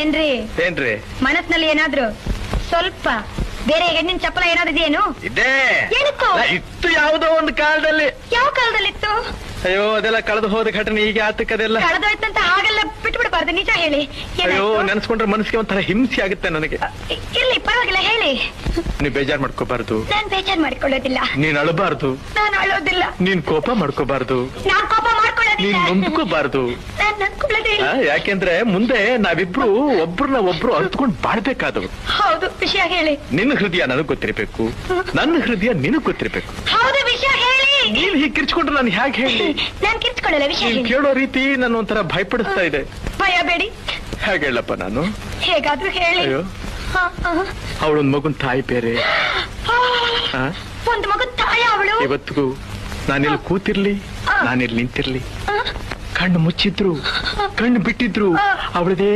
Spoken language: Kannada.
ಏನ್ರಿ ಏನ್ರಿ ಮನಸ್ಸಿನಲ್ಲಿ ಏನಾದ್ರು ಸ್ವಲ್ಪ ಬೇರೆ ಹೆಣ್ಣಿನ ಚಪ್ಪಲ ಏನಾದ್ರು ಇದೆಯೇನು? ಇದೇ ಏನಿತ್ತು? ಇತ್ತು ಯಾವುದೋ ಒಂದು ಕಾಲದಲ್ಲಿ. ಯಾವ ಕಾಲದಲ್ಲಿತ್ತು? ಅಯ್ಯೋ ಅದೆಲ್ಲ ಕಳೆದು ಹೋದ ಘಟನೆ ಈಗ ಆತಕ್ಕದೆಲ್ಲ. ಕಳೆದೋಯ್ತಂತ ಹಾಗೆಲ್ಲ ಬಿಟ್ಬಿಡ್ಬಾರ್ದು, ನಿಜ ಹೇಳಿ. ಅಯ್ಯೋ ನೆನ್ಸ್ಕೊಂಡ್ರೆ ಮನಸ್ಸಿಗೆ ಒಂಥರ ಹಿಂಸೆ ಆಗುತ್ತೆ ನನಗೆ. ಇರ್ಲಿ ಪರವಾಗಿಲ್ಲ, ಹೇಳಿ. ನೀನ್ ಬೇಜಾರ್ ಮಾಡ್ಕೋಬಾರ್ದು. ನಾನ್ ಬೇಜಾರ್ ಮಾಡ್ಕೊಳ್ಳೋದಿಲ್ಲ. ನೀನ್ ಅಳಬಾರ್ದು. ನಾನು ಅಳೋದಿಲ್ಲ. ನೀನ್ ಕೋಪ ಮಾಡ್ಕೋಬಾರ್ದು. ನಾನ್ ಕೋಪ ಮಾಡ್ಕೊಳ್ಳೋದಿಲ್ಲ. ನೀನ್ ನೊಂದ್ಕೋಬಾರ್ದು. ನಾನ್ ನೊಂದ್ಕೊಳ್ಳೋದೇ ಇಲ್ಲ. ಯಾಕೆಂದ್ರೆ ಮುಂದೆ ನಾವಿಬ್ರು ಒಬ್ರನ್ನ ಒಬ್ರು ಅರ್ತ್ಕೊಂಡ್ ಬಾಳ್ಬೇಕಾದವು. ಹೌದು, ವಿಷಯ ಹೇಳಿ. ನಿನ್ನ ಹೃದಯ ನನಗ್ ಗೊತ್ತಿರ್ಬೇಕು, ನನ್ನ ಹೃದಯ ನಿನಗ್ ಗೊತ್ತಿರ್ಬೇಕು. ಹೌದು, ವಿಷಯ ಹೇಳಿ. ನೀನ್ ಹೀಗೆ ಕಿರ್ಚ್ಕೊಂಡ್ರೆ ನಾನು ಹೇಗೆ ಹೇಳಿ? ನಾನ್ ಕಿರ್ಚ್ಕೊಳ್ಳಲ್ಲ, ವಿಷಯ ನೀನ್ ಹೇಳಿ. ಕೇಳೋ ರೀತಿ ನನ್ನ ಒಂಥರ ಭಯಪಡಿಸ್ತಾ ಇದೆ. ಭಯ ಬೇಡಿ. ಹೇಗೆ ಹೇಳಪ್ಪ ನಾನು? ಹೇಗಾದ್ರೂ ಹೇಳಿ. ಅಯ್ಯೋ ಹ, ಹ. ಅವಳೊಂದ್ ಮಗುನ್ ತಾಯಿ ಬೇರೆ. ಆ? ಒಂದು ಮಗು ತಾಯಿ ಅವಳು. ಇವತ್ತಿಗೂ ನಾನಿಲ್ಲಿ ಕೂತಿರ್ಲಿ, ನಾನಿಲ್ಲಿ ನಿಂತಿರ್ಲಿ, ಕಣ್ಣು ಮುಚ್ಚಿದ್ರು ಕಣ್ಣು ಬಿಟ್ಟಿದ್ರು ಅವಳದೇ